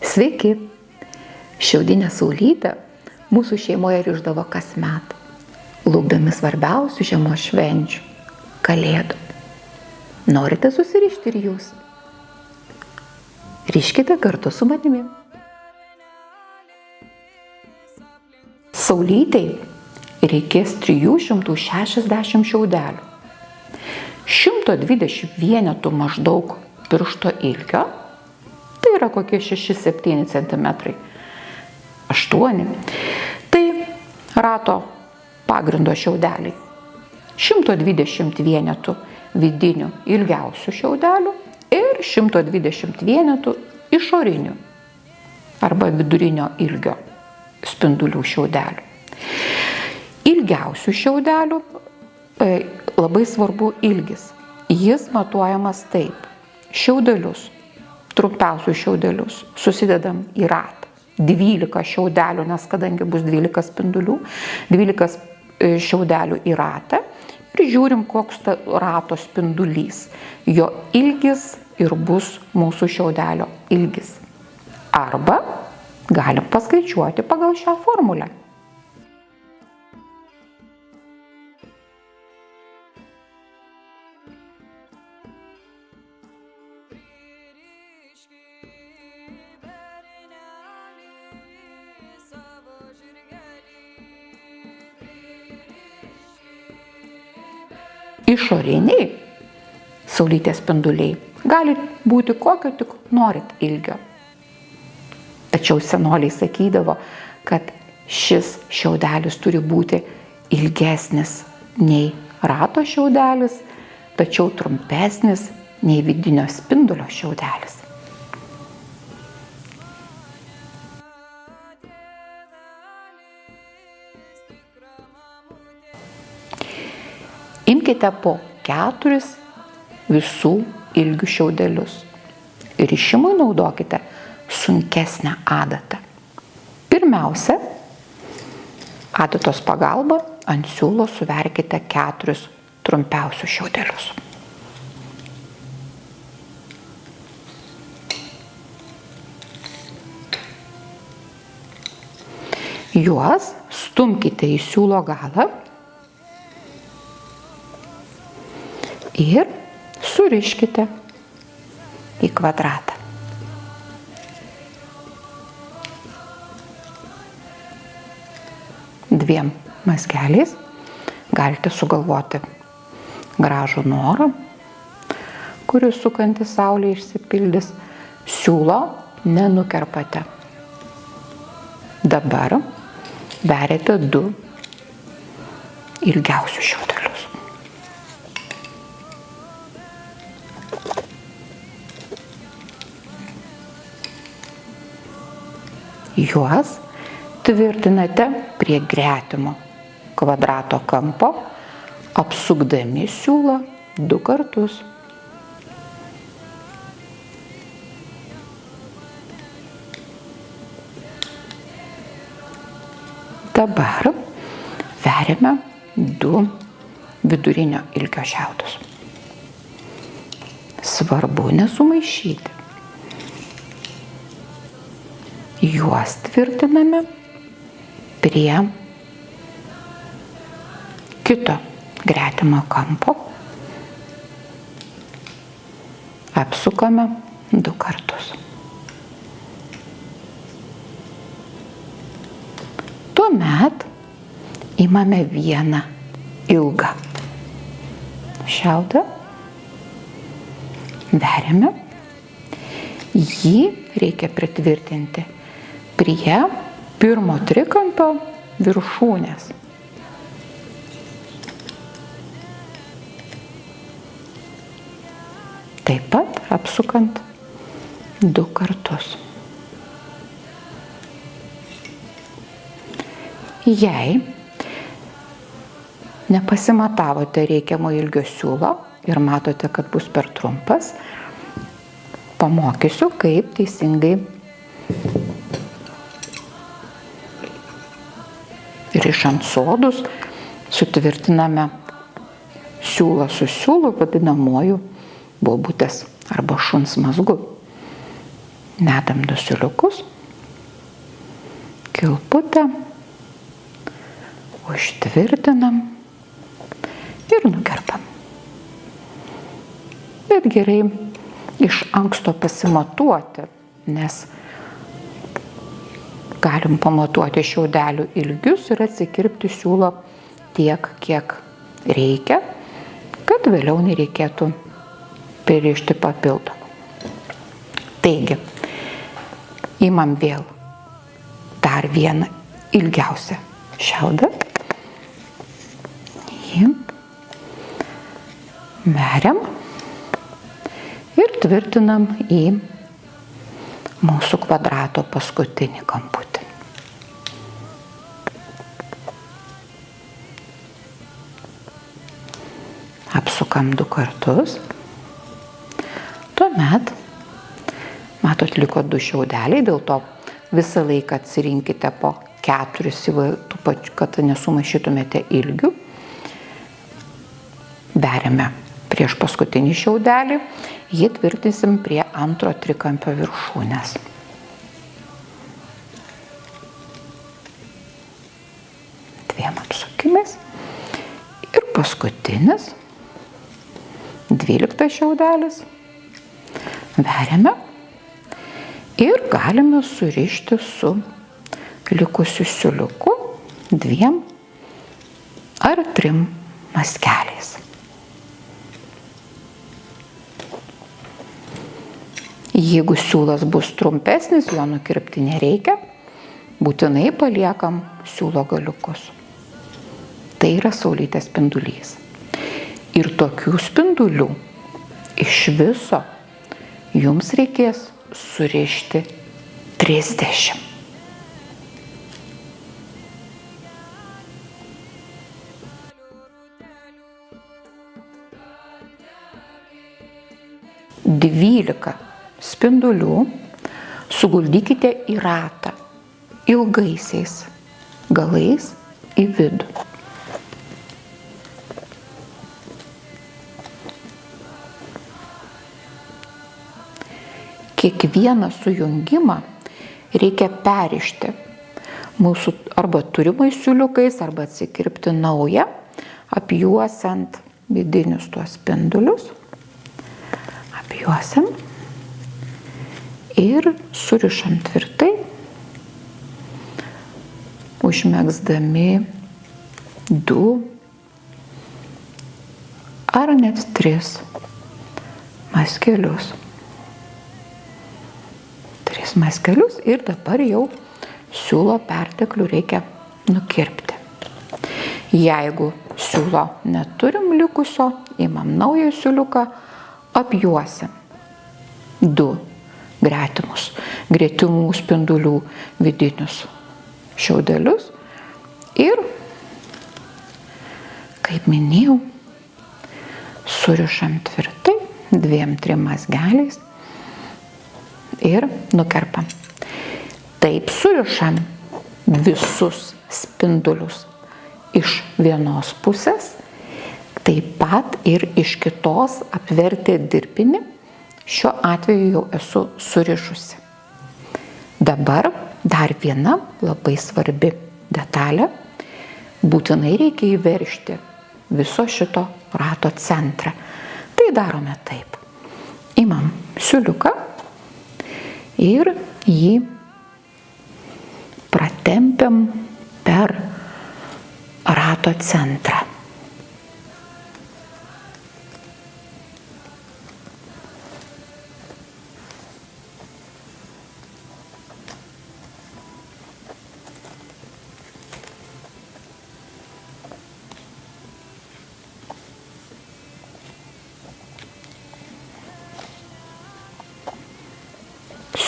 Sveiki! Šiaudinę saulytę mūsų šeimoje rišdavo kasmet, laukdami svarbiausių žiemos švenčių – Kalėdų. Norite susirišti ir jūs? Riškite kartu su manimi. Saulytei reikės 360 šiaudelių, 120 vienetų maždaug piršto ilgio, tai yra kokie 6-7 cm, 8, tai rato pagrindo šiaudeliai, 120 vienetų vidinių ilgiausių šiaudelių ir 120 vienetų išorinių arba vidurinio ilgio spindulių šiaudelių. Ilgiausių šiaudelių labai svarbu ilgis. Jis matuojamas taip. Šiaudelius, trumpiausius šiaudelius susidedam į ratą. 12 šiaudelių, nes kadangi bus 12 spindulių, 12 šiaudelių į ratą ir žiūrim, koks rato spindulys. Jo ilgis ir bus mūsų šiaudelio ilgis. Arba galim paskaičiuoti pagal šią formulę. Išoriniai saulytės spinduliai gali būti kokio tik norit ilgio. Tačiau senoliai sakydavo, kad šis šiaudelis turi būti ilgesnis nei rato šiaudelis, tačiau trumpesnis nei vidinio spindulio šiaudelis. Imkite po 4 visų ilgių šiaudelius. Rišimui naudokite sunkesnę adatą. Pirmiausia, adatos pagalba ant siūlo suverkite 4 trumpiausius šiaudelius. Juos stumkite į siūlo galą ir suriškite į kvadratą. Dviem mazgeliais galite sugalvoti gražų norą, kuris sukantis saulė išsipildys. Siūlo nenukerpate. Dabar veriate 2 ilgiausius šiaudelius. Juos tvirtinate prie gretimo kvadrato kampo, apsukdami siūlą 2 kartus. Dabar veriame 2 vidurinio ilgio šiaudus. Svarbu nesumaišyti. Juos tvirtiname prie kito gretimo kampo, apsukame 2 kartus. Tuomet imame vieną ilgą šiaudą, veriame, jį reikia pritvirtinti prie pirmo trikampio viršūnės. Taip pat apsukant 2 kartus. Jei nepasimatavote reikiamo ilgio siūlo ir matote, kad bus per trumpas, pamokysiu, kaip teisingai rišant sodus sutvirtiname siūlą su siūlu, vadinamuoju bobutės arba šuns mazgu. Medam 2 siūliukus, kilputę, užtvirtinam ir nukerpam. Bet gerai iš anksto pasimatuoti, nes galim pamatuoti šiaudelių ilgius ir atsikirpti siūlo tiek, kiek reikia, kad vėliau nereikėtų pririšti papildomų. Taigi, imam vėl dar vieną ilgiausią šiaudą. Jį veriam ir tvirtinam į mūsų kvadrato paskutinį kamputį. Apsukam 2 kartus. Tuomet, matot, liko 2 šiaudeliai, dėl to visą laiką atsirinkite po 4, kad nesumaišytumėte ilgių. Veriame prieš paskutinį šiaudelį, jį tvirtinsim prie antro trikampio viršūnės. Dviem apsukimais. Ir paskutinis, 12 šiaudelis. Veriame ir galime surišti su likusiu siūliuku 2 ar 3 mazgeliais. Jeigu siūlas bus trumpesnis, jo nukirpti nereikia, būtinai paliekam siūlo galiukus. Tai yra saulytės spindulys. Ir tokių spindulių iš viso jums reikės surišti 30. Dvylika spindulių suguldykite į ratą ilgaisiais galais į vidų. Kiekvieną sujungimą reikia perišti mūsų arba turimais siūliukais, arba atsikirpti naują, apjuosiant vidinius tuos spindulius. Apjuosiam ir surišam tvirtai, užmegzdami 2 ar net 3 mazgelius. 3 mazgelius ir dabar jau siūlo perteklių reikia nukirpti. Jeigu siūlo neturim likusio, imam naują siūliuką, apjuosiam 2 gretimų spindulių vidinius šiaudelius ir, kaip minėjau, surišam tvirtai 2-3 mazgeliais ir nukerpam. Taip surišam visus spindulius iš vienos pusės, taip pat ir iš kitos apvertę dirbinį. Šiuo atveju jau esu surišusi. Dabar dar viena labai svarbi detalė. Būtinai reikia įveržti viso šito rato centrą. Tai darome taip. Imam siūliuką ir jį pratempiam per rato centrą.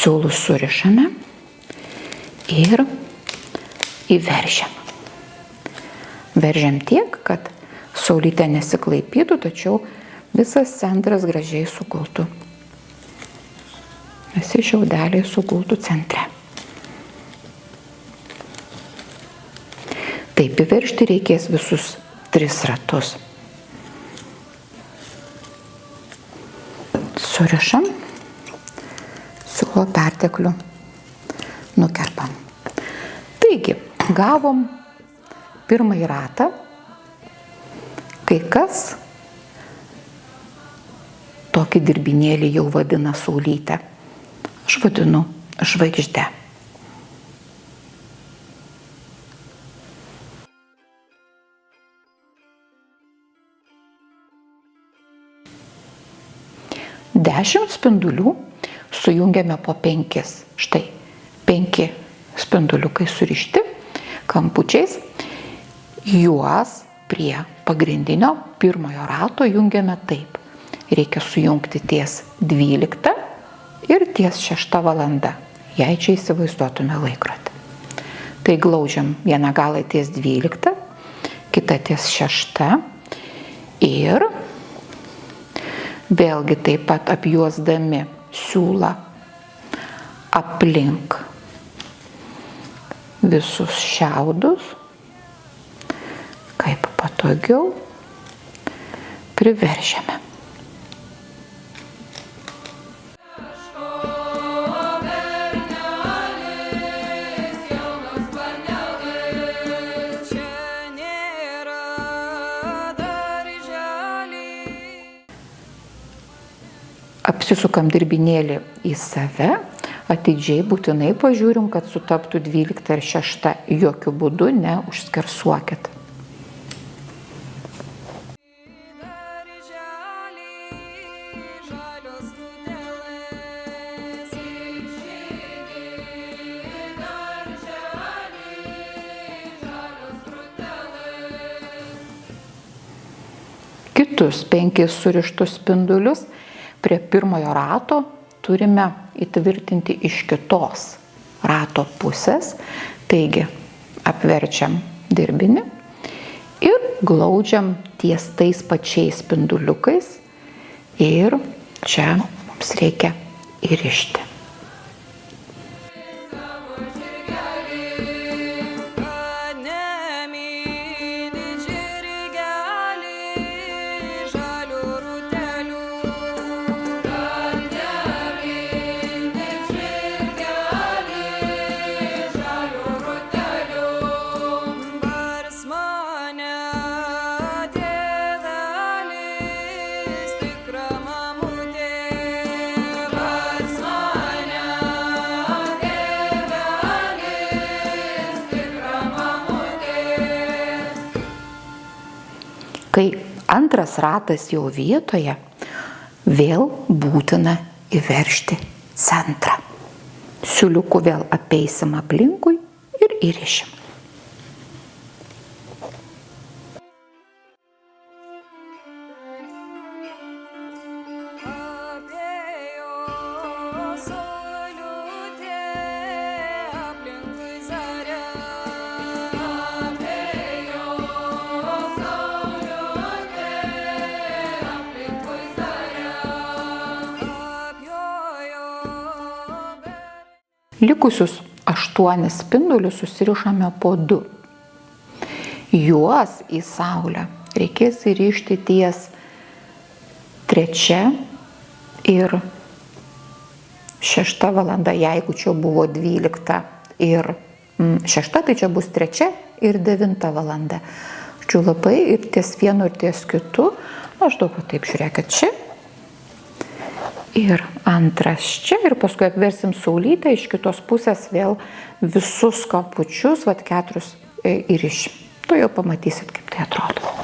Siūlus surišame ir įveržiam. Veržiam tiek, kad saulytė nesiklaipytų, tačiau visas centras gražiai sugultų. Visi šiaudeliai sugultų centre. Taip įveržti reikės visus 3 ratus. stiklo perteklių nukerpam. Taigi, gavom pirmąjį ratą, kai kas tokį dirbinėlį jau vadina saulytę. Aš vadinu žvaigžde. Dešimt spindulių sujungiame po 5. Štai 5 spinduliukai surišti kampučiais. Juos prie pagrindinio pirmojo rato jungiame taip. Reikia sujungti ties 12 ir ties 6 valanda, jei čia įsivaizduotume laikrodį. Tai glaudžiam vieną galą ties 12, kitą ties 6 ir vėlgi taip pat apjuosdami siūlą aplink visus šiaudus, kaip patogiau, priveržiame. Apsisukam dirbinėlį į save, atidžiai būtinai pažiūrim, kad sutaptų 12 ir 6, jokių būdų neužskersuokit. Kitus 5 surištus spindulius prie pirmojo rato turime įtvirtinti iš kitos rato pusės. Taigi apverčiam dirbinį ir glaudžiam ties tais pačiais spinduliukais ir čia mums reikia įrišti. Kai antras ratas jau vietoje, vėl būtina įveržti centrą. Siūliuku vėl apeisim aplinkui ir įrišim. Likusius 8 spindulius susirišame po 2. Juos į saulę reikės įrišti ties 3 ir 6 valanda, jeigu čia buvo 12 ir 6, tai čia bus 3 ir 9 valanda. Čia labai ir ties vienu ir ties kitu, maždaug taip žiūrėkit čia. Ir antras čia ir paskui apversim saulytę, iš kitos pusės vėl visus kampučius, 4 įrišim. Tu jau pamatysit, kaip tai atrodo.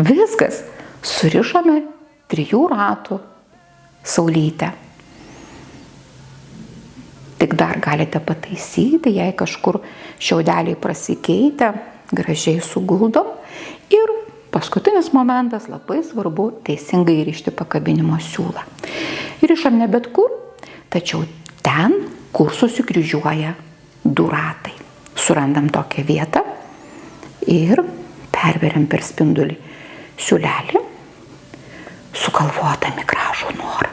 Viskas. Surišome 3 ratų saulytę. Tik dar galite pataisyti, jei kažkur šiaudeliai prasikeitę, gražiai suguldom. Ir paskutinis momentas, labai svarbu teisingai įrišti pakabinimo siūlą. Įrišam ne bet kur, tačiau ten, kur susikryžiuoja 2 ratai. Surandam tokią vietą ir perveriam per spindulį siūlelį, sugalvodami gražų norą.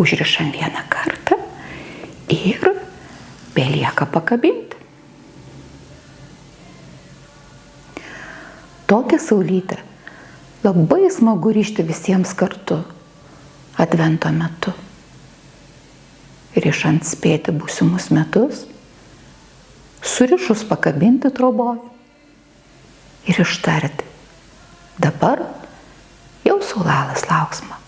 Užrišam vieną kartą ir belieka pakabinti. Tokią saulytę labai smagu rišti visiems kartu advento metu. Rišant spėti būsimus metus, surišus pakabinti troboj ir ištarti: dabar jau saulalas lauksma.